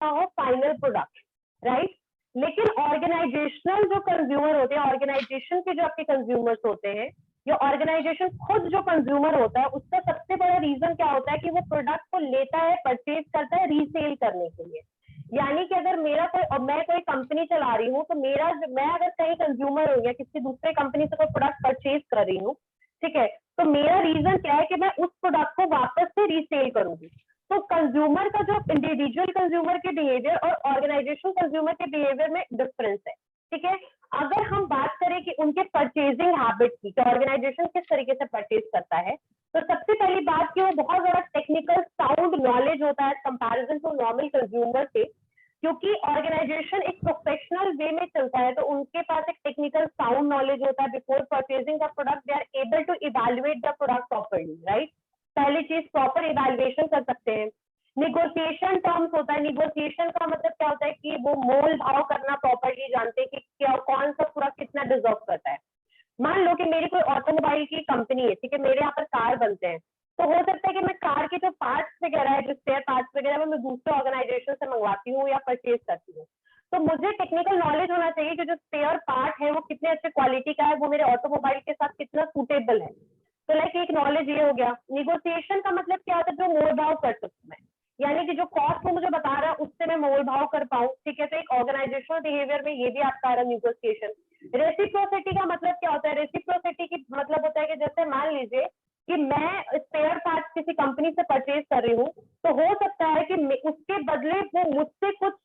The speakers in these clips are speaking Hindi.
अच्छा हो फाइनल प्रोडक्ट, राइट। लेकिन ऑर्गेनाइजेशनल जो कंज्यूमर होते हैं, ऑर्गेनाइजेशन के जो आपके कंज्यूमर्स होते हैं, या ऑर्गेनाइजेशन खुद जो कंज्यूमर होता है, उसका सबसे बड़ा रीजन क्या होता है कि वो प्रोडक्ट को लेता है, परचेज करता है रीसेल करने के लिए। यानी कि अगर मेरा कोई, मैं कोई कंपनी चला रही हूँ, तो मैं अगर कहीं कंज्यूमर हूँ या किसी दूसरे कंपनी से कोई प्रोडक्ट परचेज कर रही हूँ, ठीक है, तो मेरा रीजन क्या है कि मैं उस प्रोडक्ट को वापस से रीसेल करूंगी। तो कंज्यूमर का जो इंडिविजुअल कंज्यूमर के बिहेवियर और ऑर्गेनाइजेशन कंज्यूमर के बिहेवियर में डिफरेंस है, ठीक है। अगर हम बात करें कि उनके परचेजिंग हैबिट की, कि ऑर्गेनाइजेशन किस तरीके से परचेज करता है, तो सबसे पहली बात कि वो बहुत ज्यादा टेक्निकल साउंड नॉलेज होता है कंपैरिजन टू नॉर्मल कंज्यूमर से, क्योंकि ऑर्गेनाइजेशन एक प्रोफेशनल वे में चलता है, तो उनके पास एक टेक्निकल साउंड नॉलेज होता है। Before purchasing the product they are able to evaluate the product properly, right. पहली चीज प्रॉपर इवैल्यूएशन कर सकते हैं। निगोशिएशन टर्म्स होता है, निगोशिएशन का मतलब क्या होता है कि वो मोल भाव करना प्रॉपर्ली जानते हैं कि क्या कौन सा प्रोडक्ट कितना डिजर्व करता है। मान लो कि मेरी कोई ऑटोमोबाइल की कंपनी है, ठीक है, मेरे यहाँ पर कार बनते हैं, तो हो सकता है कि मैं कार के जो पार्ट्स वगैरह है, जो स्पेयर पार्ट्स वगैरह मैं दूसरे ऑर्गेनाइजेशन से मंगवाती हूँ या परचेज करती हूँ, तो मुझे टेक्निकल नॉलेज होना चाहिए कि जो स्पेयर पार्ट है वो कितने अच्छे क्वालिटी का है, वो मेरे ऑटोमोबाइल के साथ कितना सूटेबल है। तो लाइक एक नॉलेज ये हो गया। निगोशिएशन का मतलब क्या होता है, जो मोल भाव कर सकूं मैं, यानी कि जो कॉस्ट वो मुझे बता रहा है उससे मैं मोल भाव कर पाऊं, ठीक है। तो एक ऑर्गेनाइजेशनल बिहेवियर में ये भी आपका आ रहा है निगोशिएशन। रेसिप्रोसिटी का मतलब क्या होता है, रेसिप्रोसिटी की मतलब होता है कि जैसे मान लीजिए कि मैं स्पेयर पार्ट किसी कंपनी से परचेज कर रही हूँ, तो हो सकता है कि उसके बदले वो मुझसे कुछ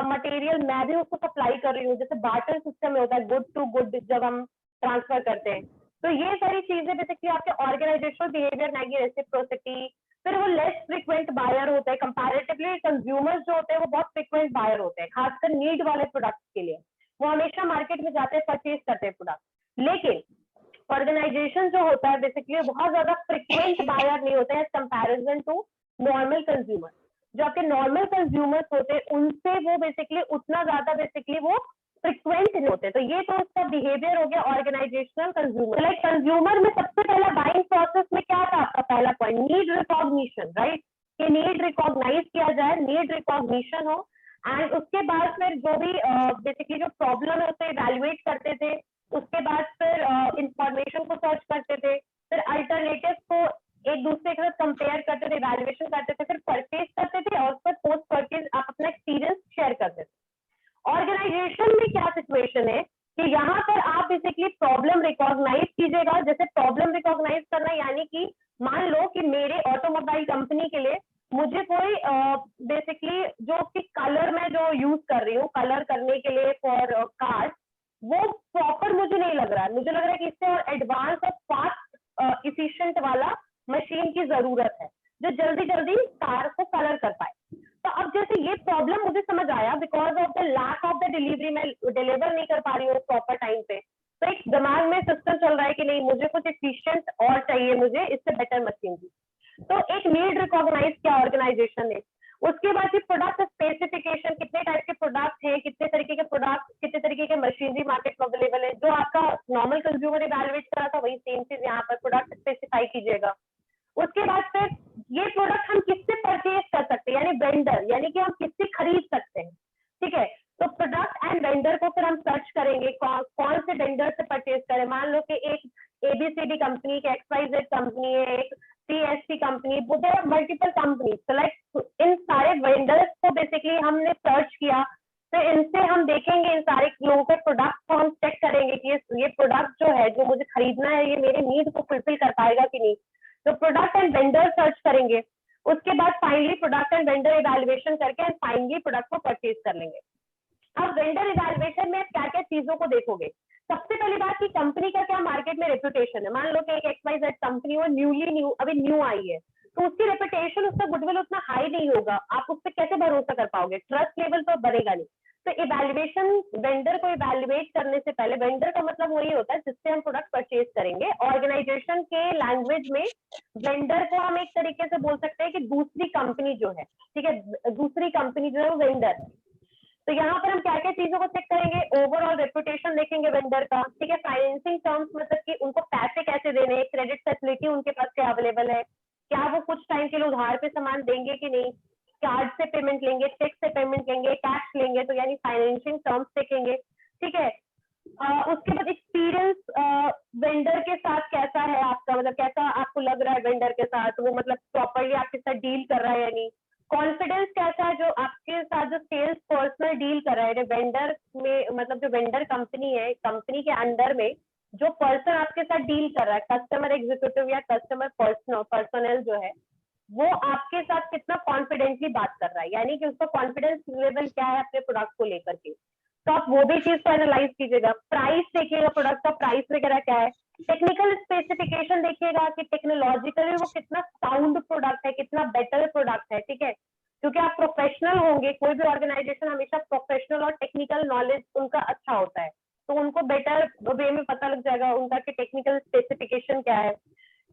मटेरियल मैं भी उसको सप्लाई कर रही हूँ, जैसे बार्टर सिस्टम में होता है, गुड टू गुड जब हम ट्रांसफर करते हैं। तो ये सारी चीजें बेसिकली आपके ऑर्गेनाइजेशनल बिहेवियर में आएगी, रेसिप्रोसिटी। फिर वो लेस फ्रिक्वेंट बायर होता है, कंपैरेटिवली कंज्यूमर्स जो होते हैं वो बहुत फ्रिक्वेंट बायर होते हैं, खासकर नीड वाले प्रोडक्ट्स के लिए। वो हमेशा मार्केट में जाते हैं, परचेज करते हैं प्रोडक्ट। लेकिन ऑर्गेनाइजेशन जो होता है बेसिकली बहुत ज्यादा फ्रिक्वेंट बायर नहीं होते हैं कंपैरिजन टू नॉर्मल कंज्यूमर। जो आपके नॉर्मल कंज्यूमर्स होते हैं उनसे वो बेसिकली उतना ज्यादा बेसिकली वो फ्रिक्वेंट नहीं होते। तो ये तो उसका बिहेवियर हो गया ऑर्गेनाइजेशनल कंज्यूमर। लाइक कंज्यूमर में सबसे पहला बाइंग प्रोसेस में क्या था आपका पहला पॉइंट, नीड रिकॉग्निशन, राइट। कि नीड रिकॉग्नाइज किया जाए, नीड रिकॉग्निशन हो, एंड उसके बाद फिर जो भी बेसिकली जो प्रॉब्लम है उसे इवेल्युएट करते थे। उसके बाद फिर इंफॉर्मेशन को सर्च करते थे, फिर अल्टरनेटिव को एक दूसरे के साथ कंपेयर करते थे, इवेल्युएशन करते थे, फिर परचेज करते थे, और फिर पोस्ट परचेज आप अपना एक्सपीरियंस शेयर करते थे। ऑर्गेनाइजेशन में क्या सिचुएशन है कि यहाँ पर आप बेसिकली प्रॉब्लम रिकॉग्नाइज कीजिएगा। जैसे प्रॉब्लम रिकॉग्नाइज करना यानी कि मान लो कि मेरे ऑटोमोबाइल कंपनी के लिए मुझे कोई बेसिकली जो उसकी कलर में जो यूज कर रही हूँ कलर करने के लिए फॉर कार, वो प्रॉपर मुझे नहीं लग रहा है। मुझे लग रहा है कि इससे और एडवांस और फास्ट इफिशिएंट वाला मशीन की जरूरत है जो जल्दी जल्दी कार को कलर कर पाए। तो अब जैसे ये प्रॉब्लम मुझे समझ आया, because of the lack of the delivery, मैं डिलीवर नहीं कर पा रही हूँ प्रॉपर टाइम पे, तो एक दिमाग में सिस्टम चल रहा है कि नहीं मुझे कुछ एफिशिएंट और चाहिए, मुझे इससे बेटर मशीन की। तो एक नीड रिकॉग्नाइज किया ऑर्गेनाइजेशन ने। उसके बाद प्रोडक्ट स्पेसिफिकेशन, कितने टाइप के प्रोडक्ट हैं, कितने तरीके के प्रोडक्ट, कितने तरीके के मशीनरी मार्केट में अवेलेबल है। जो आपका नॉर्मल कंज्यूमर इवैल्यूएट करा था वही सेम चीज यहाँ पर प्रोडक्ट स्पेसिफाई कीजिएगा। उसके बाद फिर ये प्रोडक्ट हम किससे परचेज कर सकते हैं, यानी वेंडर, यानी कि हम किससे खरीद सकते हैं, ठीक है। तो प्रोडक्ट एंड वेंडर को फिर हम सर्च करेंगे कौन से वेंडर से परचेज करें। मान लो कि एक एबीसीडी कंपनी, एक एक्सवाईजेड कंपनी है, एक CSC company, there are multiple company. तो लाइक इन सारे वेंडर्स को बेसिकली हमने सर्च किया, तो इनसे हम देखेंगे, इन सारे लोगों के प्रोडक्ट को हम चेक करेंगे कि ये प्रोडक्ट जो है जो मुझे खरीदना है ये मेरे नीड को फुलफिल कर पाएगा कि नहीं। तो प्रोडक्ट एंड वेंडर सर्च करेंगे। उसके बाद finally product and vendor evaluation करके एंड फाइनली प्रोडक्ट को परचेज कर लेंगे। अब वेंडर इवैल्यूएशन में क्या क्या चीजों को देखोगे। सबसे पहली बात कि कंपनी का क्या मार्केट में रेपुटेशन है। मान लो कि एक एक्सवाईजेड कंपनी वो अभी न्यू आई है, तो उसकी रेपुटेशन, उसका गुडविल उतना हाई नहीं होगा, आप उस पर कैसे भरोसा कर पाओगे, ट्रस्ट लेवल तो बनेगा नहीं। तो इवैल्यूएशन, वेंडर को इवैल्यूएट करने से पहले, वेंडर का मतलब वही होता है जिससे हम प्रोडक्ट परचेज करेंगे। ऑर्गेनाइजेशन के लैंग्वेज में वेंडर को हम एक तरीके से बोल सकते हैं कि दूसरी कंपनी जो है, ठीक है, दूसरी कंपनी जो है वो वेंडर है। तो यहाँ पर हम क्या क्या चीजों को चेक करेंगे, ओवरऑल रेपुटेशन देखेंगे वेंडर का, ठीक है। फाइनेंसिंग टर्म्स मतलब कि उनको पैसे कैसे देने, क्रेडिट फैसिलिटी उनके पास क्या अवेलेबल है, क्या वो कुछ टाइम के लिए उधार पे सामान देंगे कि नहीं, कार्ड से पेमेंट लेंगे, चेक से पेमेंट लेंगे, कैश लेंगे, तो यानी फाइनेंशियल टर्म्स देखेंगे, ठीक है। उसके बाद एक्सपीरियंस वेंडर के साथ कैसा है आपका, मतलब कैसा आपको लग रहा है वेंडर के साथ, वो मतलब प्रॉपरली आपके साथ डील कर रहा है या नहीं। कॉन्फिडेंस कैसा है जो आपके साथ जो सेल्स पर्सनल डील कर रहा है वेंडर में, मतलब जो वेंडर कंपनी है, कंपनी के अंडर में जो पर्सन आपके साथ डील कर रहा है, कस्टमर एग्जीक्यूटिव या कस्टमर पर्सनल जो है, वो आपके साथ कितना कॉन्फिडेंटली बात कर रहा है, यानी कि उसका कॉन्फिडेंस लेवल क्या है अपने प्रोडक्ट को लेकर के। तो आप वो भी चीज को एनालाइज कीजिएगा। प्राइस देखिएगा, प्रोडक्ट का प्राइस वगैरह क्या है। टेक्निकल स्पेसिफिकेशन देखिएगा कि टेक्नोलॉजिकली वो कितना साउंड प्रोडक्ट है, कितना बेटर प्रोडक्ट है, ठीक है। क्योंकि आप प्रोफेशनल होंगे, कोई भी ऑर्गेनाइजेशन हमेशा प्रोफेशनल और टेक्निकल नॉलेज उनका अच्छा होता है, तो उनको बेटर वे में पता लग जाएगा उनका कि टेक्निकल स्पेसिफिकेशन क्या है।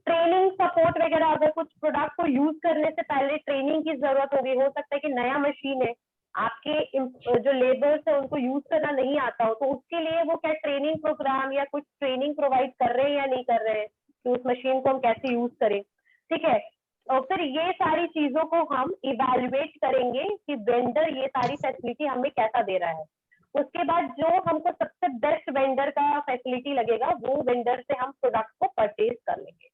ट्रेनिंग सपोर्ट वगैरह, अगर कुछ प्रोडक्ट को यूज करने से पहले ट्रेनिंग की जरूरत होगी, हो सकता है कि नया मशीन है, आपके जो लेबर्स है उनको यूज करना नहीं आता हो, तो उसके लिए वो क्या ट्रेनिंग प्रोग्राम या कुछ ट्रेनिंग प्रोवाइड कर रहे हैं या नहीं कर रहे हैं कि उस मशीन को हम कैसे यूज करें, ठीक है। और फिर ये सारी चीजों को हम इवेल्युएट करेंगे कि वेंडर ये सारी फैसिलिटी हमें कैसा दे रहा है। उसके बाद जो हमको सबसे बेस्ट वेंडर का फैसिलिटी लगेगा, वो वेंडर से हम प्रोडक्ट को परचेज कर लेंगे।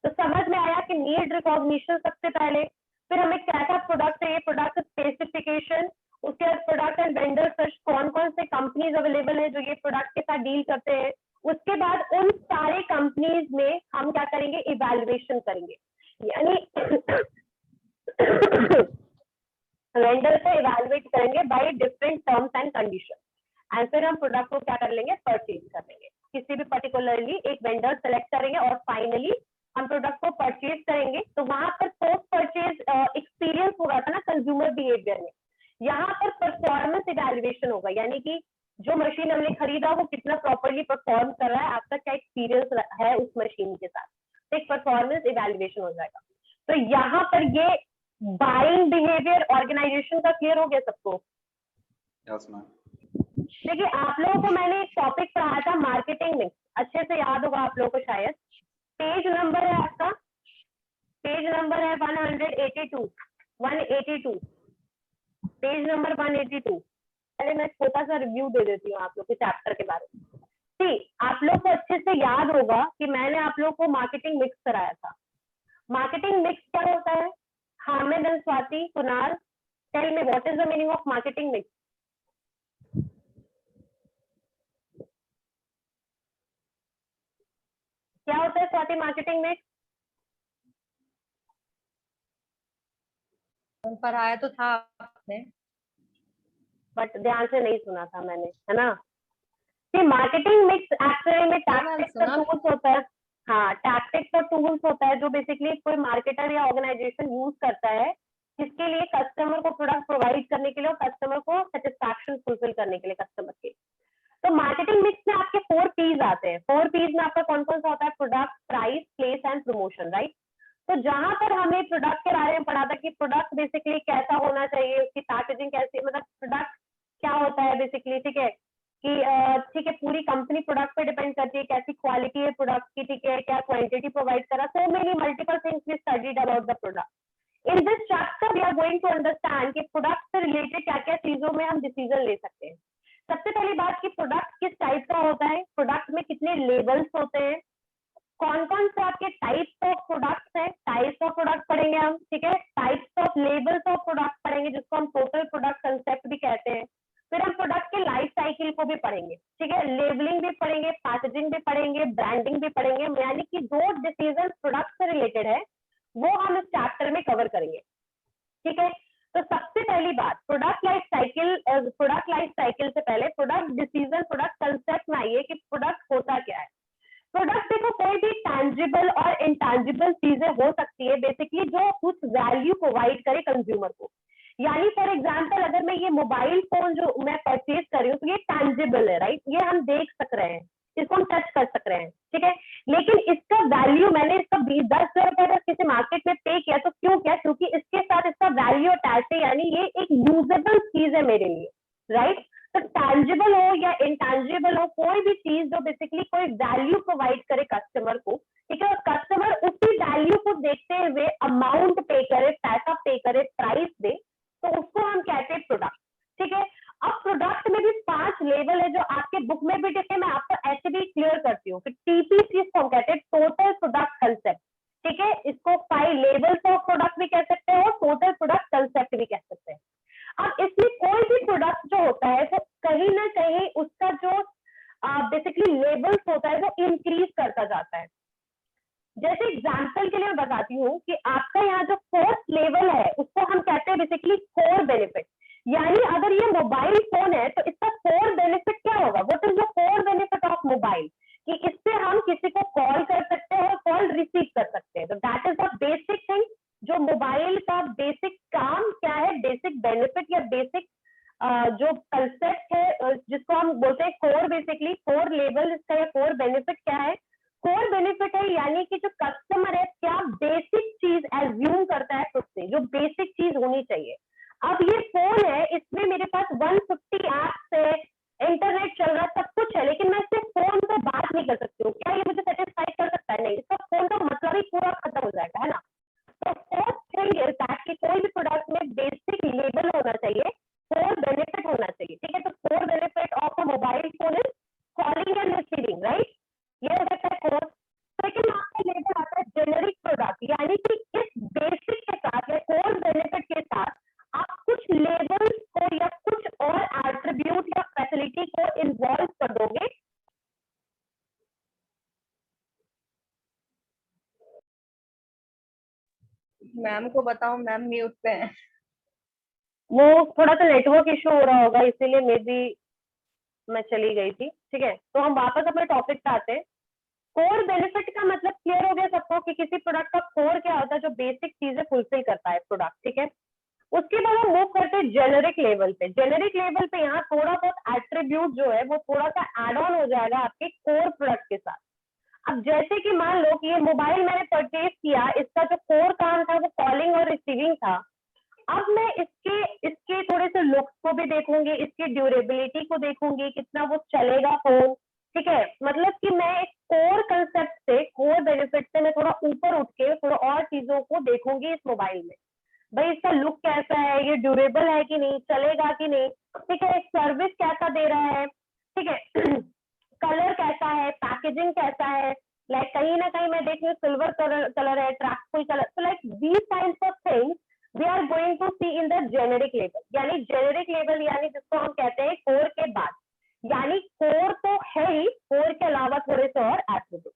तो समझ में आया कि नीड रिकॉग्निशन सबसे पहले, फिर हमें कैसा प्रोडक्ट है, प्रोडक्ट स्पेसिफिकेशन, उसके बाद प्रोडक्ट एंड वेंडर सर्च, कौन कौन से कंपनीज अवेलेबल है जो ये प्रोडक्ट के साथ डील करते हैं। उसके बाद उन सारे कंपनीज में हम क्या करेंगे, इवैल्यूएशन करेंगे, यानी वेंडर से इवैल्यूएट करेंगे by different terms and condition, and फिर हम प्रोडक्ट को क्या कर लेंगे, परचेज कर लेंगे। किसी भी पर्टिकुलरली एक वेंडर सेलेक्ट करेंगे और फाइनली हम प्रोडक्ट को परचेज करेंगे। तो वहां पर पोस्ट परचेज एक्सपीरियंस हो रहा था ना कंज्यूमर बिहेवियर में, यहाँ पर परफॉर्मेंस इवैल्यूएशन होगा, यानी कि जो मशीन हमने खरीदा वो कितना प्रॉपरली परफॉर्म कर रहा है, आपका क्या एक्सपीरियंस है उस मशीन के साथ, तो एक परफॉर्मेंस इवैल्यूएशन हो जाएगा। तो यहाँ पर ये बाइंग बिहेवियर ऑर्गेनाइजेशन का क्लियर हो गया सबको। Yes ma'am. देखिए आप लोगों को मैंने एक टॉपिक पढ़ाया था मार्केटिंग मिक्स, अच्छे से याद होगा आप लोगों को शायद। पेज नंबर है आपका, पेज नंबर है 182 पेज नंबर 182। पहले मैं छोटा सा रिव्यू दे देती हूँ आप लोग के चैप्टर के बारे में। ठीक, आप लोग को अच्छे से याद होगा कि मैंने आप लोग को मार्केटिंग मिक्स कराया था। मार्केटिंग मिक्स क्या होता है? Hamid and Swati, Kunal, tell me what is the meaning of marketing mix. क्या होता है स्वाति मार्केटिंग मिक्स? पढ़ाया तो था आपने, बट ध्यान से नहीं सुना था मैंने, है ना। मार्केटिंग मिक्स एक्चुअली में टैक्टिक्स और टूल्स होता है। हाँ, टैक्टिक्स और टूल्स होता है जो बेसिकली कोई मार्केटर या ऑर्गेनाइजेशन यूज करता है, जिसके लिए कस्टमर को प्रोडक्ट प्रोवाइड करने के लिए और कस्टमर को सेटिस्फैक्शन फुलफिल करने के लिए कस्टमर के। तो मार्केटिंग मिक्स में आपके 4 P's आते हैं। 4 P's में आपका कौन कौन सा होता है? Product, price, place and promotion, right. तो जहां पर हमें प्रोडक्ट के बारे में पढ़ा था कि प्रोडक्ट बेसिकली कैसा होना चाहिए, उसकी पैकेजिंग कैसी, मतलब प्रोडक्ट क्या होता है बेसिकली, ठीक है, कि ठीक है पूरी कंपनी प्रोडक्ट पे डिपेंड करती है, कैसी क्वालिटी है प्रोडक्ट की, ठीक है, क्या क्वांटिटी प्रोवाइड करा, so many multiple things we studied about the product. In this chapter we are going to understand कि प्रोडक्ट से रिलेटेड क्या क्या चीजों में हम डिसीजन ले सकते हैं। सबसे पहली बात कि प्रोडक्ट किस टाइप का होता है, प्रोडक्ट में कितने लेवल्स होते हैं, कौन कौन से आपके टाइप्स ऑफ प्रोडक्ट्स हैं, टाइप्स ऑफ प्रोडक्ट पढ़ेंगे हम, ठीक है, types of labels of product पढ़ेंगे जिसको हम टोटल प्रोडक्ट कंसेप्ट भी कहते हैं। फिर हम प्रोडक्ट के लाइफ साइकिल को भी पढ़ेंगे, ठीक है, लेबलिंग भी पढ़ेंगे, पैकेजिंग भी पढ़ेंगे, ब्रांडिंग भी पढ़ेंगे, यानी कि जो डिसीजन प्रोडक्ट से रिलेटेड है वो हम इस चैप्टर में कवर करेंगे, ठीक है। तो सबसे पहली बात प्रोडक्ट लाइफ साइकिल से पहले प्रोडक्ट डिसीजन, प्रोडक्ट कंसेप्ट में आइए कि प्रोडक्ट होता क्या है। प्रोडक्ट देखो कोई भी टैंजिबल और इंटैंजिबल चीजें हो सकती है बेसिकली जो कुछ वैल्यू प्रोवाइड करे कंज्यूमर को। यानी फॉर एग्जांपल अगर मैं ये मोबाइल फोन जो मैं परचेज कर रही हूँ तो ये टैंजिबल है, राइट, ये हम देख सक रहे हैं, इसको हम टच कर सक रहे हैं, ठीक है, लेकिन इसका वैल्यू मैंने इसका 10,000 रुपए का किसी मार्केट में पे किया तो क्यों किया? क्योंकि इसके साथ इसका वैल्यू अटैच है, यानी ये एक यूजेबल चीज है मेरे लिए, राइट। तो टैंजिबल हो या इंटैंजिबल हो, कोई भी चीज जो बेसिकली कोई वैल्यू प्रोवाइड करे कस्टमर को, ठीक है, और कस्टमर उसी वैल्यू को देखते हुए अमाउंट पे करे, पैसा पे करे, प्राइस दे, तो उसको हम कहते हैं प्रोडक्ट, ठीक है। अब प्रोडक्ट में भी 5 लेवल है जो आपके बुक में भी लिखे, मैं आपको ऐसे भी क्लियर करती हूँ कि टीपीसी इसको हम कहते हैं, टोटल प्रोडक्ट कंसेप्ट, ठीक है। इसको 5 लेवल्स ऑफ प्रोडक्ट भी कह सकते हैं और टोटल प्रोडक्ट कंसेप्ट भी कह सकते हैं। अब इसमें कोई भी प्रोडक्ट जो होता है वो कहीं ना कहीं उसका जो बेसिकली लेवल्स होता है वो इंक्रीज करता जाता है। जैसे एग्जाम्पल के लिए मैं बताती हूँ कि आपका यहाँ जो फोर्थ लेवल है उसको हम कहते हैं बेसिकली कोर बेनिफिट। यानी अगर ये मोबाइल फोन है तो इसका कोर बेनिफिट क्या होगा, what is the core benefit of mobile, कि इससे हम किसी को कॉल कर सकते हैं और कॉल रिसीव कर सकते हैं। तो that is the basic thing, जो मोबाइल का बेसिक काम क्या है, बेसिक बेनिफिट या बेसिक जो कंसेप्ट है जिसको हम बोलते हैं कोर, बेसिकली कोर लेवल इसका या कोर बेनिफिट क्या है। कोर बेनिफिट है यानी कि जो कस्टमर है क्या बेसिक चीज एज्यूम करता है खुद से, जो बेसिक चीज होनी चाहिए। अब ये फोन है, इसमें मेरे पास 150 एप्स है, इंटरनेट चल रहा है, सब कुछ है, लेकिन मैं सिर्फ फोन पे बात नहीं कर सकती हूँ। क्या ये मुझे सेटिस्फाई कर सकता है? नहीं, इसका फोन का मतलब ही पूरा खत्म हो जाएगा, है ना। तो फोर्थ थिंग इज दैट कि कोई भी प्रोडक्ट में बेसिक लेवल होना चाहिए, कोर बेनिफिट होना चाहिए, ठीक है। तो core benefit of a mobile phone is calling and receiving, right, ये हो सकता है कोर। सेकंड आपका लेवल आता है जेनेरिक प्रोडक्ट, यानी कि इस बेसिक के साथ या कोर बेनिफिट के साथ आप कुछ लेवल्स को या कुछ और एट्रीब्यूट या फैसिलिटी को इन्वॉल्व कर दोगे। मैम को बताओ, मैम म्यूट पे है। वो थोड़ा सा नेटवर्क इशू हो रहा होगा, इसीलिए मे बी मैं चली गई थी, ठीक है। तो हम वापस अपने टॉपिक पे आते हैं। कोर बेनिफिट का मतलब क्लियर हो गया सबको कि किसी प्रोडक्ट का कोर क्या होता है, जो बेसिक चीजें फुलफिल करता है प्रोडक्ट, ठीक है। उसके बाद हम मूव करते हैं जेनेरिक लेवल पे। जेनेरिक लेवल पे यहाँ थोड़ा बहुत एट्रीब्यूट जो है वो थोड़ा सा एड ऑन हो जाएगा आपके कोर प्रोडक्ट के साथ। अब जैसे कि मान लो कि ये मोबाइल मैंने परचेज किया, इसका जो कोर काम था वो कॉलिंग और रिसीविंग था। अब मैं इसके इसके थोड़े से लुक्स को भी देखूंगी, इसकी ड्यूरेबिलिटी को देखूंगी, कितना वो चलेगा फोन, ठीक है। मतलब कि मैं एक कोर कंसेप्ट से, कोर बेनिफिट से मैं थोड़ा ऊपर उठ के थोड़ा और चीजों को देखूंगी इस मोबाइल में। भाई इसका लुक कैसा है, ये ड्यूरेबल है कि नहीं, चलेगा कि नहीं, ठीक है, सर्विस कैसा दे रहा है, ठीक है, कलर कैसा है, पैकेजिंग कैसा है, लाइक कहीं ना कहीं मैं देख रही हूँ सिल्वर कलर है, ट्रैकफुल कलर, तो like these kinds of things we are going to see in the generic level. यानी जेनेरिक लेवल यानी जिसको हम कहते हैं कोर के बाद, यानी कोर तो है ही, कोर के अलावा थोड़े से और एट्रीब्यूट।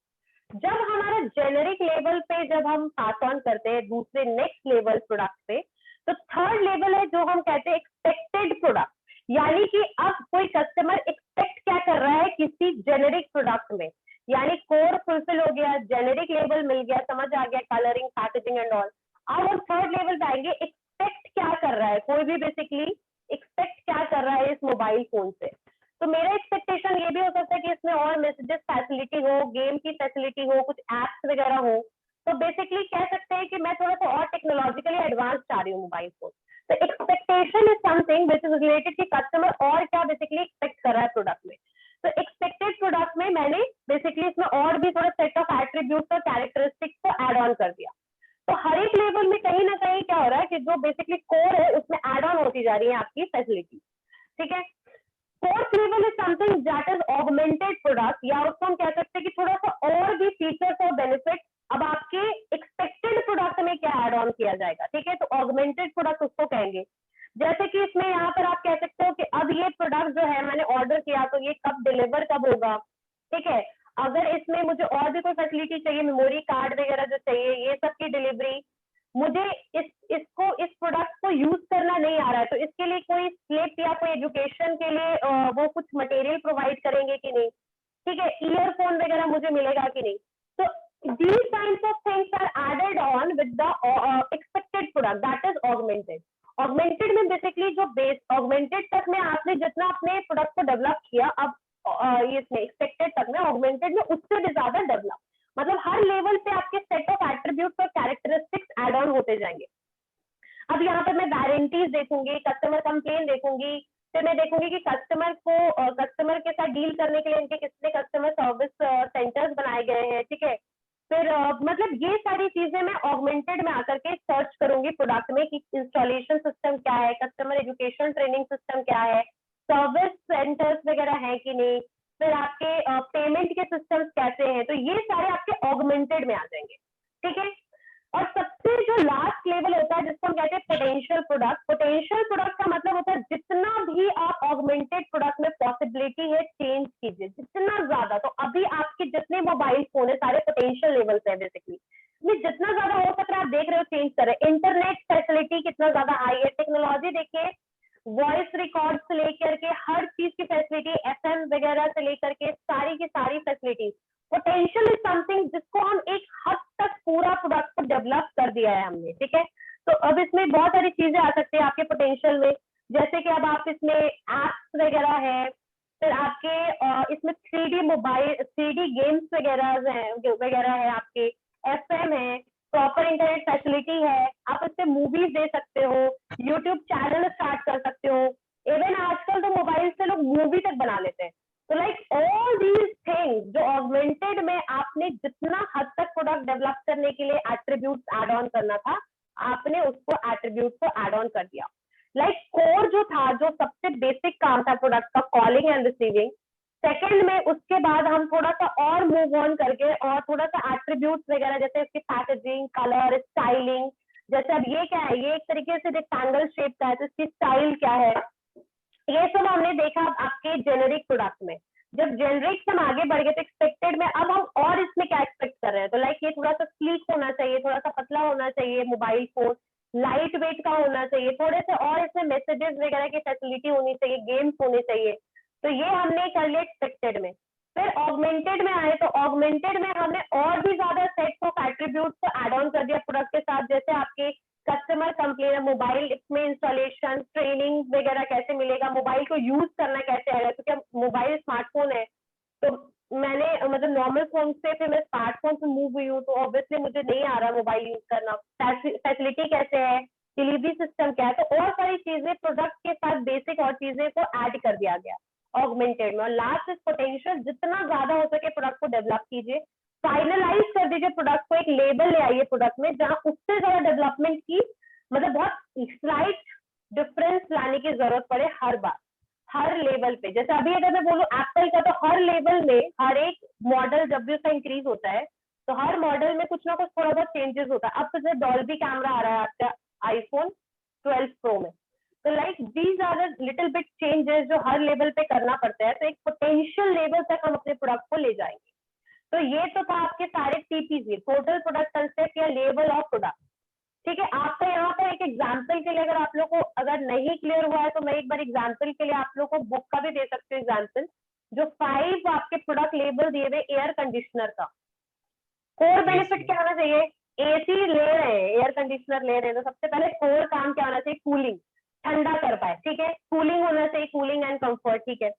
जब हमारा जेनेरिक लेवल पे जब हम पास ऑन करते हैं दूसरे नेक्स्ट लेवल प्रोडक्ट पे, तो थर्ड लेवल है जो हम कहते हैं एक्सपेक्टेड प्रोडक्ट। यानी कि अब कोई कस्टमर एक्सपेक्ट क्या कर रहा है किसी जेनेरिक प्रोडक्ट में, यानी कोर फुलफिल हो गया, जेनेरिक लेवल मिल गया, समझ आ गया, कलरिंग, पैकेजिंग एंड ऑल। अब हम थर्ड लेवल पे आएंगे, एक्सपेक्ट क्या कर रहा है कोई भी, बेसिकली एक्सपेक्ट क्या कर रहा है इस मोबाइल फोन से। तो मेरा एक्सपेक्टेशन ये भी हो सकता है कि इसमें और मैसेजेस फैसिलिटी हो, गेम की फैसिलिटी हो, कुछ एप्स वगैरह हो। तो बेसिकली कह सकते हैं कि मैं थोड़ा सा और टेक्नोलॉजिकली एडवांस चाह रही हूँ मोबाइल फोन। तो expectation is something which is related कि कस्टमर और क्या बेसिकली एक्सपेक्ट कर रहा है प्रोडक्ट में। तो एक्सपेक्टेड प्रोडक्ट में मैंने बेसिकली इसमें और भी थोड़ा सेट ऑफ एट्रीब्यूट और कैरेक्टरिस्टिक्स को एड ऑन कर दिया। तो हर एक लेवल में कहीं ना कहीं क्या हो रहा है कि जो बेसिकली कोर है उसमें एड ऑन होती जा रही है आपकी फैसिलिटी, ठीक है। Fourth level is something that is augmented product, या उसको हम कह सकते हैं कि थोड़ा सा और भी फीचर्स और बेनिफिट अब आपके एक्सपेक्टेड प्रोडक्ट में क्या एड ऑन किया जाएगा, ठीक है। तो ऑगमेंटेड प्रोडक्ट उसको कहेंगे। जैसे कि इसमें यहाँ पर आप कह सकते हो कि अब ये प्रोडक्ट जो है मैंने ऑर्डर किया तो ये कब डिलीवर कब होगा, ठीक है। अगर इसमें मुझे और भी कोई फैसिलिटी चाहिए, मेमोरी कार्ड वगैरह जो चाहिए, ये सब की डिलीवरी, मुझे इस प्रोडक्ट को यूज करना नहीं आ रहा है तो इसके लिए कोई स्लिप या कोई एजुकेशन के लिए वो कुछ मटेरियल प्रोवाइड करेंगे कि नहीं, ठीक है, ईयरफोन वगैरह मुझे मिलेगा कि नहीं। तो these kinds of things are added on with the expected product that is augmented। augmented में बेसिकली जो बेस augmented तक में आपने जितना अपने प्रोडक्ट को डेवलप किया, अब इसमें एक्सपेक्टेड तक में, ऑगमेंटेड में उससे भी ज्यादा डेवलप, मतलब हर लेवल पे आपके सेट ऑफ एट्रीब्यूट्स और कैरेक्टरिस्टिक्स एड ऑन होते जाएंगे। अब यहाँ पर मैं वारंटीज देखूंगी, कस्टमर कंप्लेन देखूंगी, फिर मैं देखूंगी कि कस्टमर के साथ डील करने के लिए इनके कितने कस्टमर सर्विस सेंटर्स बनाए गए हैं, ठीक है। फिर मतलब ये सारी चीजें मैं ऑगमेंटेड में आकर के सर्च करूंगी प्रोडक्ट में कि इंस्टॉलेशन सिस्टम क्या है, कस्टमर एजुकेशन ट्रेनिंग सिस्टम क्या है, सर्विस सेंटर्स वगैरह है कि नहीं, फिर आपके पेमेंट के सिस्टम्स कैसे हैं, तो ये सारे आपके ऑगमेंटेड में आ जाएंगे, ठीक है। और सबसे जो लास्ट लेवल होता है जिसको हम कहते हैं पोटेंशियल प्रोडक्ट। पोटेंशियल प्रोडक्ट का मतलब होता है जितना भी आप ऑगमेंटेड प्रोडक्ट में पॉसिबिलिटी है चेंज कीजिए, जितना ज्यादा। तो अभी आपके जितने मोबाइल फोन है सारे पोटेंशियल लेवल पे है बेसिकली, जितना ज्यादा हो सक रहा है आप देख रहे हो चेंज कर रहे हैं। इंटरनेट फैसिलिटी कितना ज्यादा हाई है, टेक्नोलॉजी देखिए, वॉइस रिकॉर्ड से लेकर के हर चीज की फैसिलिटी, एफएम वगैरह से लेकर के सारी की सारी फैसिलिटी। पोटेंशियल इज समथिंग जिसको हम एक हद तक पूरा प्रोडक्ट को डेवलप कर दिया है हमने, ठीक है। तो अब इसमें बहुत सारी चीजें आ सकती है आपके पोटेंशियल में, जैसे कि अब आप इसमें एप्स वगैरह है, फिर आपके इसमें 3D मोबाइल 3D गेम्स वगैरह है आपके, एफएम है, प्रॉपर इंटरनेट फैसिलिटी है, आप इससे मूवीज दे सकते हो, यूट्यूब चैनल स्टार्ट कर सकते हो, इवन आजकल तो मोबाइल से लोग मूवी तक बना लेते हैं। तो लाइक ऑल दीज थिंग्स जो ऑगमेंटेड में आपने जितना हद तक प्रोडक्ट डेवलप करने के लिए एट्रीब्यूट्स ऐड ऑन करना था, आपने उसको एट्रीब्यूट को ऐड ऑन कर दिया। लाइक कोर जो था, जो सबसे बेसिक काम था प्रोडक्ट का, कॉलिंग एंड रिसीविंग, सेकंड में उसके बाद हम थोड़ा सा और मूव ऑन करके और थोड़ा सा एट्रीब्यूट्स वगैरह जैसे इसकी पैकेजिंग, कलर, स्टाइलिंग, जैसे अब ये क्या है, ये एक तरीके से रेक्टेंगल शेप का है तो इसकी स्टाइल क्या है, ये सब हमने देखा आपके जेनेरिक प्रोडक्ट में। जब जेनेरिक से हम आगे बढ़ गए तो एक्सपेक्टेड में अब हम और इसमें क्या एक्सपेक्ट कर रहे हैं, तो लाइक ये थोड़ा सा स्लीक होना चाहिए, थोड़ा सा पतला होना चाहिए, मोबाइल फोन लाइट वेट का होना चाहिए, थोड़े से और इसमें मैसेजेस वगैरह की फैसिलिटी होनी चाहिए, गेम्स होने चाहिए, तो ये हमने कर लिया एक्सपेक्टेड में। फिर ऑगमेंटेड में आए तो ऑगमेंटेड में हमने और भी ज्यादा सेट्स ऑफ एट्रीब्यूट्स को ऐड ऑन कर दिया प्रोडक्ट के साथ, जैसे आपके कस्टमर कंप्लेन, मोबाइल में इंस्टॉलेशन, ट्रेनिंग वगैरह कैसे मिलेगा, मोबाइल को यूज करना कैसे आएगा, क्योंकि मोबाइल स्मार्टफोन है तो मैंने मतलब नॉर्मल फोन से फिर मैं स्मार्टफोन से मूव हुई हूँ, तो ऑब्वियसली मुझे नहीं आ रहा मोबाइल यूज करना, फैसिलिटी कैसे है, डिलीवरी सिस्टम क्या है, तो और सारी चीजें प्रोडक्ट के साथ बेसिक और चीजें को ऐड कर दिया गया ऑगमेंटेड में। और लास्ट इज पोटेंशियल, जितना ज्यादा हो सके प्रोडक्ट को डेवलप कीजिए, फाइनलाइज कर दीजिए प्रोडक्ट को, एक लेवल ले आइए प्रोडक्ट में जहां उससे ज्यादा डेवलपमेंट की मतलब बहुत स्लाइट डिफरेंस लाने की जरूरत पड़े हर बार, हर लेवल पे। जैसे अभी अगर मैं बोलूं एप्पल का, तो हर लेवल में हर एक मॉडल जब भी उसका इंक्रीज होता है तो हर मॉडल में कुछ ना कुछ थोड़ा बहुत चेंजेस होता है। अब तो जैसे डॉल्बी कैमरा आ रहा है आपका आईफोन 12 प्रो में, तो like these are little bit changes जो हर लेवल पे करना पड़ता है, तो एक पोटेंशियल लेवल तक हम अपने प्रोडक्ट को ले जाएंगे। तो ये तो था आपके सारे टीपीसी, टोटल प्रोडक्ट कंसेप्ट या लेवल ऑफ प्रोडक्ट, ठीक है। आपका यहाँ पर एक एग्जाम्पल के लिए अगर आप लोग को अगर नहीं क्लियर हुआ है तो मैं एक बार एग्जाम्पल के लिए आप लोग को बुक का भी दे सकती हूँ एग्जाम्पल, जो 5 आपके प्रोडक्ट लेबल दिए हुए एयर कंडीशनर का। कोर बेनिफिट क्या होना चाहिए, एसी ले रहे हैं, एयर कंडीशनर ले रहे हैं, तो सबसे पहले कोर काम क्या होना चाहिए, कूलिंग, ठंडा कर पाए, ठीक है, कूलिंग होना चाहिए, कूलिंग एंड कंफर्ट, ठीक है।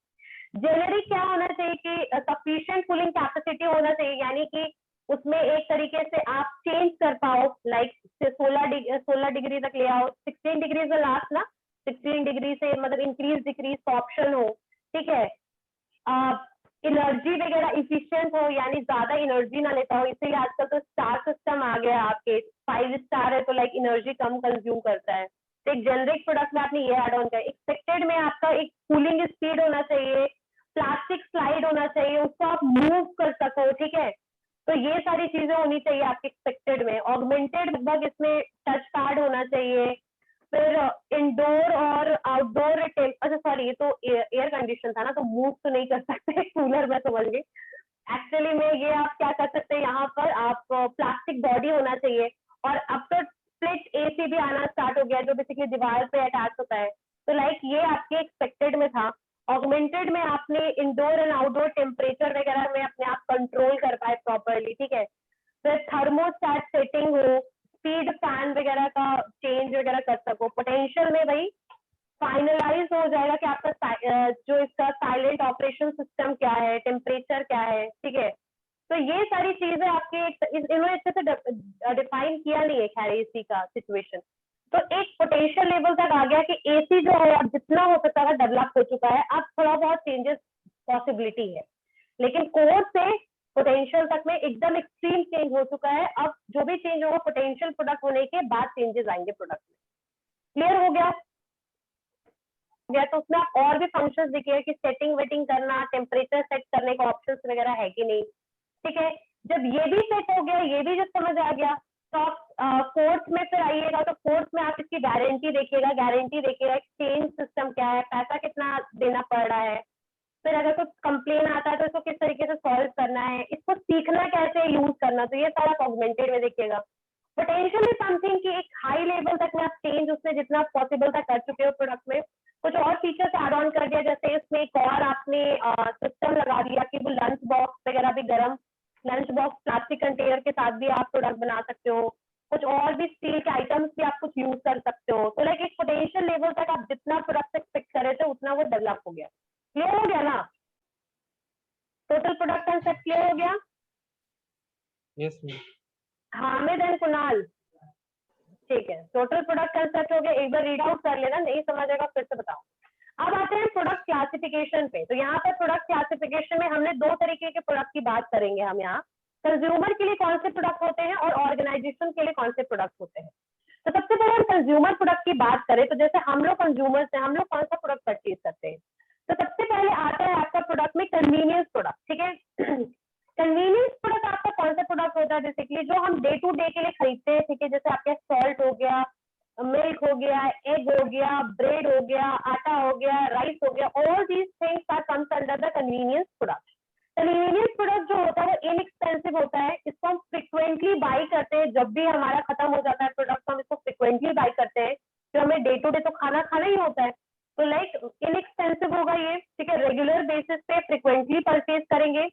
जेनेरिक क्या होना चाहिए कि सफिशिएंट कूलिंग कैपेसिटी होना चाहिए, यानी कि उसमें एक तरीके से आप चेंज कर पाओ, लाइक 16 डिग्री तक ले आओ, 16 डिग्री से लास्ट ना, 16 डिग्री से मतलब इंक्रीज डिक्रीज का ऑप्शन हो, ठीक है। एनर्जी वगैरह इफिशियंट हो, यानी ज्यादा एनर्जी ना लेता हो, इसीलिए आजकल तो स्टार सिस्टम आ गया आपके, 5 स्टार है तो लाइक एनर्जी कम कंज्यूम करता है। तो एक जेनरिक प्रोडक्ट में आपने ये ऐड ऑन किया। एक्सपेक्टेड में आपका एक कूलिंग स्पीड होना चाहिए, प्लास्टिक स्लाइड होना चाहिए, उसको आप मूव कर सको, ठीक है। तो ये सारी चीजें होनी चाहिए आपके एक्सपेक्टेड में। ऑगमेंटेड लगभग इसमें टच पैड होना चाहिए, फिर इंडोर और आउटडोर, अच्छा सॉरी ये तो एयर कंडीशन था ना, तो मूव तो नहीं कर सकते कूलर में, समझ गई। एक्चुअली में ये आप क्या कर सकते हैं, यहाँ पर आप प्लास्टिक बॉडी होना चाहिए, और अब तो स्प्लिट एसी भी आना स्टार्ट हो गया जो बेसिकली दीवार पे अटैच होता है, तो लाइक ये आपके एक्सपेक्टेड में था। ऑगमेंटेड में आपने इंडोर एंड आउटडोर टेम्परेचर वगैरह में अपने आप कंट्रोल कर पाए प्रॉपरली, ठीक है। फिर थर्मोस्टैट सेटिंग हो, स्पीड फैन वगैरह का चेंज वगैरह कर सको। पोटेंशियल में भाई फाइनलाइज हो जाएगा कि आपका जो इसका साइलेंट ऑपरेशन सिस्टम क्या है, टेम्परेचर क्या है, ठीक है। तो ये सारी चीजें आपके इन्होंने अच्छे से डिफाइन किया नहीं है खैर एसी का सिचुएशन, तो एक पोटेंशियल लेवल तक आ गया कि एसी जो है अब जितना हो सकता है डेवलप हो चुका है, अब थोड़ा बहुत चेंजेस पॉसिबिलिटी है, लेकिन कोर से पोटेंशियल तक में एकदम एक्सट्रीम चेंज हो चुका है। अब जो भी चेंज होगा पोटेंशियल प्रोडक्ट होने के बाद चेंजेस आएंगे प्रोडक्ट में। क्लियर हो गया? तो उसमें आप और भी फंक्शंस देखिए कि सेटिंग वेटिंग करना, टेम्परेचर सेट करने का ऑप्शंस वगैरह है कि नहीं। ठीक है, जब ये भी सेट हो गया, ये भी जब समझ आ गया, तो आप फोर्थ में फिर आइएगा। तो फोर्थ में आप इसकी गारंटी देखिएगा, एक्सचेंज सिस्टम क्या है, पैसा कितना देना पड़ रहा है, फिर अगर कुछ कंप्लेन आता है तो इसको किस तरीके से सॉल्व करना है, इसको सीखना कैसे, यूज करना, तो ये सारा ऑगमेंटेड में देखिएगा। पोटेंशियल इज समथिंग कि एक हाई लेवल तक में आप चेंज उसमें जितना पॉसिबल था कर चुके हो प्रोडक्ट में, कुछ और फीचर्स ऐड ऑन कर दिया, जैसे इसमें एक और आपने सिस्टम लगा दिया कि वो लंच बॉक्स वगैरह भी गर्म, लंच बॉक्स प्लास्टिक कंटेनर के साथ भी आप प्रोडक्ट बना सकते हो, कुछ और भी स्टील के आइटम्स भी आप कुछ यूज कर सकते हो। तो लाइक एक पोटेंशियल लेवल तक आप जितना प्रोडक्ट एक्सपेक्ट कर रहे थे उतना वो डेवलप हो गया। क्लियर हो गया ना? टोटल प्रोडक्ट कंसेप्ट क्लियर हो गया? Yes ma'am. Hamid and Kunal, ठीक है, टोटल प्रोडक्ट कंसेप्ट हो गया। एक बार रीड आउट कर लेना, नहीं समझ आएगा फिर से बताओ। अब आते हैं प्रोडक्ट क्लासिफिकेशन पे। तो यहाँ पर प्रोडक्ट क्लासिफिकेशन में हमने दो तरीके के प्रोडक्ट की बात करेंगे हम यहाँ। कंज्यूमर के लिए कौन से प्रोडक्ट होते हैं और ऑर्गेनाइजेशन के लिए कौन से प्रोडक्ट होते हैं। तो सबसे पहले हम कंज्यूमर प्रोडक्ट की बात करें तो जैसे हम लोग कंज्यूमर्स हैं, हम लोग कौन सा प्रोडक्ट परचेज करते हैं। तो सबसे पहले आता है आपका प्रोडक्ट में कन्वीनियंस प्रोडक्ट। ठीक है, कन्वीनियंस प्रोडक्ट आपका कौन सा प्रोडक्ट होता है, बेसिकली जो हम डे टू डे के लिए खरीदते हैं। ठीक है, जैसे आपके सॉल्ट हो गया, मिल्क हो गया, एग हो गया, ब्रेड हो गया, आटा हो गया, राइस हो गया, all these things are comes under the convenience product. Convenience product जो होता है वो इनएक्सपेंसिव होता है, इसको हम फ्रिक्वेंटली बाई करते हैं। जब भी हमारा खत्म हो जाता है प्रोडक्ट हम इसको फ्रिक्वेंटली बाई करते हैं, तो हमें डे टू डे तो खाना खाना ही होता है, तो लाइक इनएक्सपेंसिव होगा ये। ठीक है, रेगुलर बेसिस पे फ्रिक्वेंटली परचेज करेंगे।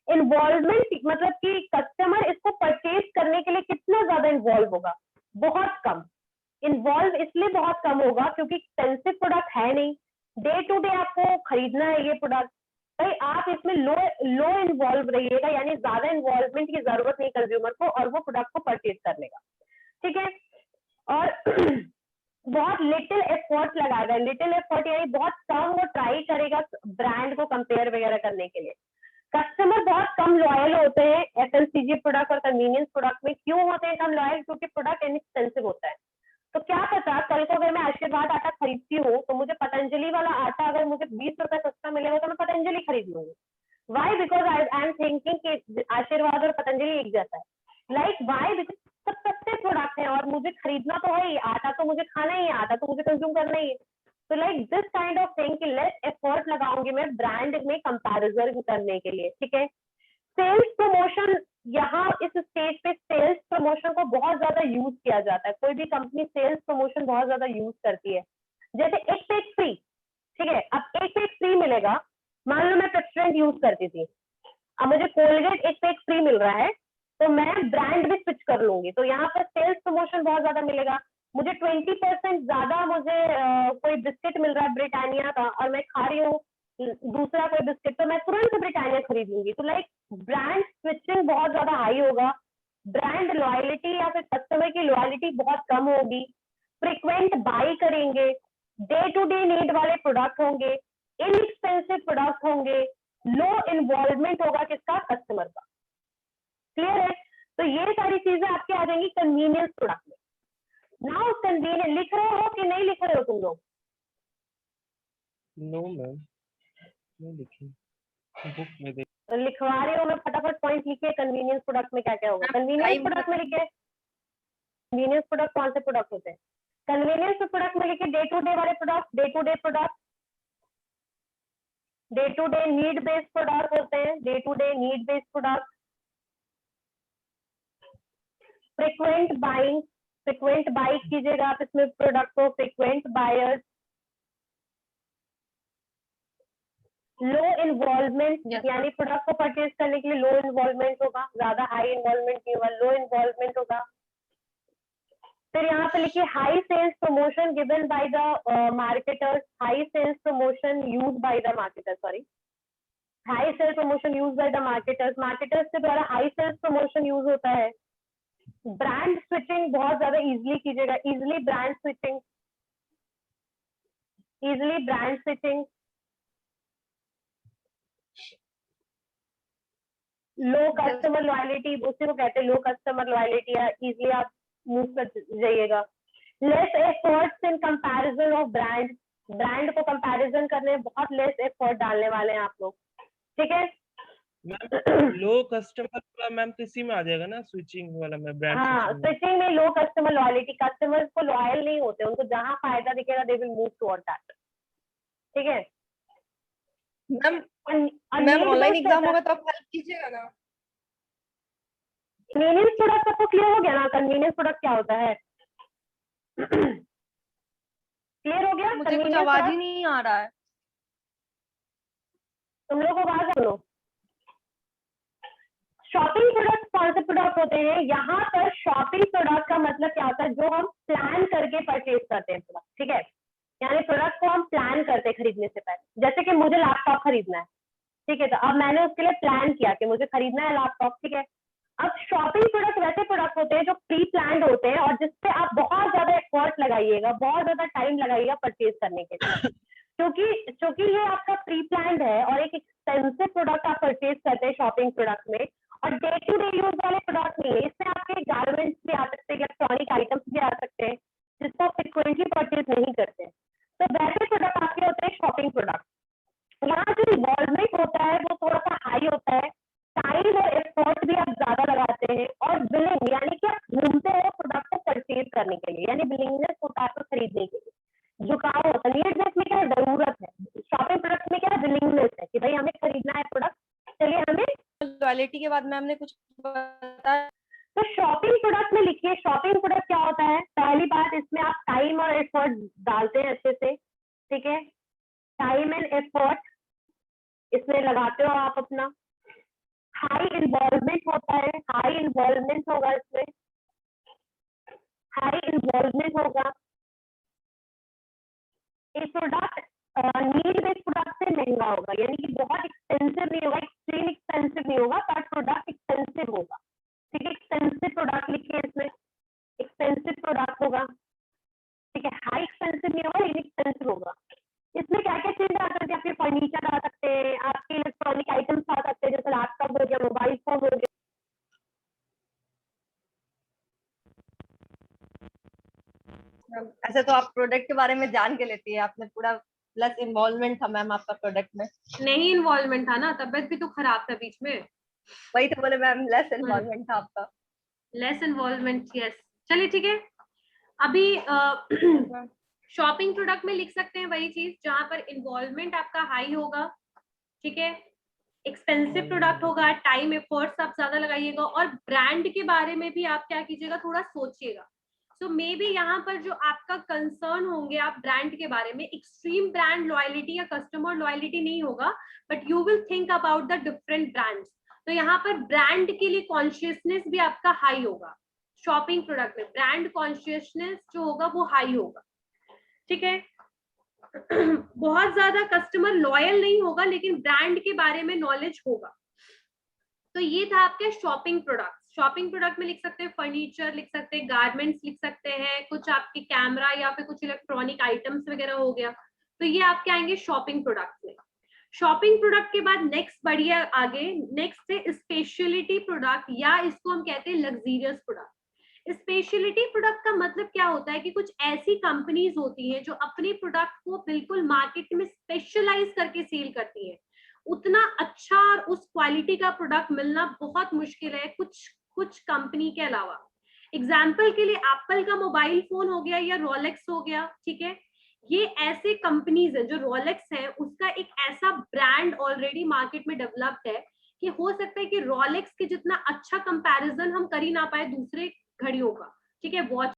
इन्वॉल्वमेंट मतलब कि कस्टमर इसको परचेज करने के लिए कितना ज्यादा इन्वॉल्व होगा, बहुत कम। इन्वॉल्व इसलिए बहुत कम होगा क्योंकि एक्सपेंसिव प्रोडक्ट है नहीं, डे टू डे आपको खरीदना है ये प्रोडक्ट। भाई आप इसमें लो इन्वॉल्व रहिएगा, यानी ज्यादा इन्वॉल्वमेंट की जरूरत नहीं कंज्यूमर को और वो प्रोडक्ट को परचेज करने का। ठीक है, और बहुत लिटिल एफर्ट लगाएगा। लिटिल एफर्ट यानी बहुत कम वो ट्राई करेगा ब्रांड को कंपेयर वगैरह करने के लिए। कस्टमर बहुत कम लॉयल होते हैं एफएमसीजी प्रोडक्ट और कन्वीनियंस प्रोडक्ट में। क्यों होते हैं कम लॉयल? क्योंकि प्रोडक्ट इनएक्सपेंसिव होता है। तो क्या पता कल को अगर मैं आशीर्वाद आटा खरीदती हूँ तो मुझे पतंजलि वाला आटा अगर मुझे 20 रुपए सस्ता मिलेगा तो मैं पतंजलि खरीद लूंगी। Why? Because I am thinking कि आशीर्वाद और पतंजलि एक जैसा है। Like why? बिकॉज सब सस्ते प्रोडक्ट हैं और मुझे खरीदना तो है ही, आटा तो मुझे खाना ही है, आटा तो मुझे कंज्यूम करना ही है। तो like this kind of thing कि लेस एफर्ट लगाऊंगी मैं ब्रांड में कंपैरिजन करने के लिए। ठीक है, सेल्स प्रमोशन, यहाँ इस स्टेज पे सेल्स प्रमोशन को बहुत ज्यादा यूज किया जाता है। कोई भी कंपनी सेल्स प्रमोशन बहुत ज्यादा यूज करती है, जैसे एक पे एक फ्री। ठीक है, अब एक पे एक फ्री मिलेगा। मान लो मैं पेप्सोडेंट यूज करती थी, अब मुझे कोलगेट एक पे एक फ्री मिल रहा है, तो मैं ब्रांड भी स्विच कर लूंगी। तो यहाँ पर सेल्स प्रमोशन बहुत ज्यादा मिलेगा। मुझे 20% ज्यादा मुझे कोई बिस्किट मिल रहा है ब्रिटानिया का और मैं खा रही हूँ दूसरा कोई बिस्किट, तो मैं तुरंत ब्रिटानिया खरीद लूंगी। तो लाइक ब्रांड स्विचिंग बहुत ज्यादा हाई होगा, ब्रांड लॉयलिटी या फिर कस्टमर की लॉयलिटी बहुत कम होगी। फ्रिक्वेंट बाई करेंगे, डे टू डे नीड वाले प्रोडक्ट होंगे, इनएक्सपेंसिव प्रोडक्ट होंगे, लो इन्वॉल्वमेंट होगा किसका? कस्टमर का। क्लियर है? तो ये सारी चीजें आपके आ जाएंगी कन्वीनियंस प्रोडक्ट में। नाउ कन्वीनियंस लिख रहे हो कि नहीं लिख रहे हो तुम लोग? नो मैम, नहीं लिखी, बुक में देख। लिखवा रही हूँ मैं, फटाफट पॉइंट लिखिए कन्वीनियंस प्रोडक्ट में क्या क्या होगा। कन्वीनियंस प्रोडक्ट में लिखिए, कन्वीनियंस प्रोडक्ट कौन से प्रोडक्ट होते हैं? कन्वीनियंस प्रोडक्ट में लिखिए डे टू डे वाले product, day to day product, day to day need based product होते हैं, day to day need based product. Frequent buying, frequent buy कीजिएगा आप इसमें प्रोडक्ट को, फ्रिक्वेंट बायर्स। लो इन्वॉल्वमेंट, यानी प्रोडक्ट को परचेज करने के लिए लो इन्वॉल्वमेंट होगा, ज्यादा हाई इन्वॉल्वमेंट नहीं होगा, लो इन्वॉल्वमेंट होगा। फिर यहाँ पे लिखिए high sales promotion given by the marketers, high sales promotion use by the marketers, sorry, high sales promotion use by the marketers, marketers के द्वारा हाई सेल्स प्रमोशन यूज होता है। ब्रांड स्विचिंग बहुत ज्यादा इजिली कीजिएगा, easily brand switching, easily brand switching. Low customer loyalty, उसी को कहते हैं लो कस्टमर लॉयलिटी, या इजीली आप मूव कर जाइएगा। Less efforts in comparison of brand, brand को कंपैरिजन करने में बहुत लेस एफर्ट डालने वाले हैं आप लोग, ठीक है। मैम लो कस्टमर वाला मैम किसी में आ जाएगा ना, स्विचिंग वाला में, ब्रांड हाँ, स्विचिंग में। स्विचिंग में लो कस्टमर लॉयलिटी, कस्टमर्स को लॉयल नहीं होते, उनको जहां फायदा दिखेगा they will move toward that, ठीक है। मैम मैम ऑनलाइन एग्जाम होगा तो आप हेल्प कीजिएगा ना। कन्वीनियंस प्रोडक्ट आपको क्लियर हो गया ना, कन्वीनियंस प्रोडक्ट क्या होता है? क्लियर हो गया? मुझे कुछ आवाज ही नहीं आ रहा है। तुम लोग आवाज सुनो। शॉपिंग प्रोडक्ट कौन से प्रोडक्ट होते हैं? यहाँ पर शॉपिंग प्रोडक्ट का मतलब क्या होता है? जो हम प्लान करके परचेज करते हैं प्रोडक्ट, ठीक है। यानी प्रोडक्ट को हम प्लान करते हैं खरीदने से पहले। जैसे कि मुझे लैपटॉप खरीदना है, ठीक है, तो अब मैंने उसके लिए प्लान किया कि मुझे खरीदना है लैपटॉप, ठीक है। अब शॉपिंग प्रोडक्ट वैसे प्रोडक्ट होते हैं जो प्री प्लान्ड होते हैं और जिसपे आप बहुत ज्यादा एफर्ट लगाइएगा, बहुत ज्यादा टाइम लगाइएगा परचेज करने के लिए, क्योंकि ये आपका प्री प्लान्ड है और एक एक्सपेंसिव प्रोडक्ट आप परचेज करते हैं शॉपिंग प्रोडक्ट में, और डे टू डे यूज वाले प्रोडक्ट नहीं है। इसमें आपके गारमेंट्स भी आ सकते हैं, इलेक्ट्रॉनिक आइटम्स भी आ सकते हैं जिसको आप फ्रिक्वेंटली परचेज नहीं करते हैं, तो वैसे प्रोडक्ट आपके होते हैं शॉपिंग प्रोडक्ट। यहाँ जो इन्वॉल्वमेंट होता है वो थोड़ा सा हाई होता है, टाइम और एफर्ट भी आप ज्यादा लगाते हैं, और बिलिंग यानी कि आप घूमते हैं प्रोडक्ट को परचेज करने के लिए, यानी बिलिंगनेस होता है आपको खरीदने के लिए। झुकाव होता है, नीडनेस में क्या है? जरूरत है। शॉपिंग प्रोडक्ट में क्या है? बिलिंगनेस है कि भाई हमें खरीदना है प्रोडक्ट, चलिए हमें। लॉयलिटी के बाद मैम ने कुछ बताया। तो शॉपिंग प्रोडक्ट में लिखिए, शॉपिंग प्रोडक्ट क्या होता है? पहली बात, इसमें आप टाइम और एफर्ट डालते हैं अच्छे से, ठीक है। टाइम एंड एफर्ट इसमें लगाते हो आप अपना। हाई इन्वॉल्वमेंट होता है, हाई इन्वॉल्वमेंट होगा इसमें, हाई इन्वॉल्वमेंट होगा। एक प्रोडक्ट नीड बेस्ड प्रोडक्ट से महंगा होगा, यानी कि बहुत एक्सपेंसिव नहीं होगा, एक्सट्रीम एक्सपेंसिव नहीं होगा, बट प्रोडक्ट एक्सपेंसिव होगा, ठीक है। एक्सपेंसिव प्रोडक्ट लिखिए इसमें, एक्सपेंसिव प्रोडक्ट होगा, ठीक है। हाई एक्सपेंसिव नहीं होगा लेकिन एक्सपेंसिव होगा। इसमें क्या क्या चीज आ सकती है? आपके फर्नीचर आ सकते हैं, आपके इलेक्ट्रॉनिक आइटम्स आ सकते हैं, जैसे लैपटॉप हो गया, मोबाइल फोन हो गया। ऐसे तो आप प्रोडक्ट के बारे में जान के लेती है, आपने पूरा प्लस इन्वॉल्वमेंट था मैम आपका प्रोडक्ट में। नहीं इन्वॉल्वमेंट था ना, तबियत भी तो खराब था बीच में। वही तो बोले मैम, लेस इन्वॉल्वमेंट था आपका। Less involvement, yes. चलिए ठीक है, अभी शॉपिंग प्रोडक्ट में लिख सकते हैं वही चीज जहां पर इन्वॉल्वमेंट आपका हाई होगा, ठीक है। एक्सपेंसिव प्रोडक्ट होगा, टाइम एफर्ट्स आप ज्यादा लगाइएगा, और ब्रांड के बारे में भी आप क्या कीजिएगा, थोड़ा सोचिएगा। सो मे बी यहाँ पर जो आपका कंसर्न होंगे आप ब्रांड के बारे में, एक्सट्रीम ब्रांड लॉयलिटी या कस्टमर लॉयलिटी नहीं होगा, but you will think about the different brands. तो यहाँ पर ब्रांड के लिए कॉन्शियसनेस भी आपका हाई होगा। शॉपिंग प्रोडक्ट में ब्रांड कॉन्शियसनेस जो होगा वो हाई होगा, ठीक है। बहुत ज्यादा कस्टमर लॉयल नहीं होगा लेकिन ब्रांड के बारे में नॉलेज होगा। तो ये था आपके शॉपिंग प्रोडक्ट। शॉपिंग प्रोडक्ट में लिख सकते हैं फर्नीचर, लिख सकते हैं गारमेंट्स, लिख सकते हैं कुछ आपके कैमरा या फिर कुछ इलेक्ट्रॉनिक आइटम्स वगैरह हो गया, तो ये आपके आएंगे शॉपिंग प्रोडक्ट में। शॉपिंग प्रोडक्ट के बाद नेक्स्ट बढ़िया आगे, नेक्स्ट है स्पेशलिटी प्रोडक्ट, या इसको हम कहते हैं लग्जरियस प्रोडक्ट। स्पेशलिटी प्रोडक्ट का मतलब क्या होता है कि कुछ ऐसी कंपनीज होती हैं जो अपने प्रोडक्ट को बिल्कुल मार्केट में स्पेशलाइज करके सेल करती है। उतना अच्छा और उस क्वालिटी का प्रोडक्ट मिलना बहुत मुश्किल है कुछ कंपनी के अलावा। एग्जाम्पल के लिए एप्पल का मोबाइल फोन हो गया या रोलेक्स हो गया, ठीक है। ये ऐसे कंपनीज है, जो रोलेक्स है उसका एक ऐसा ब्रांड ऑलरेडी मार्केट में डेवलप्ड है कि हो सकता है कि रोलेक्स के जितना अच्छा कंपैरिजन हम कर ही ना पाए दूसरे घड़ियों का, ठीक है, वॉच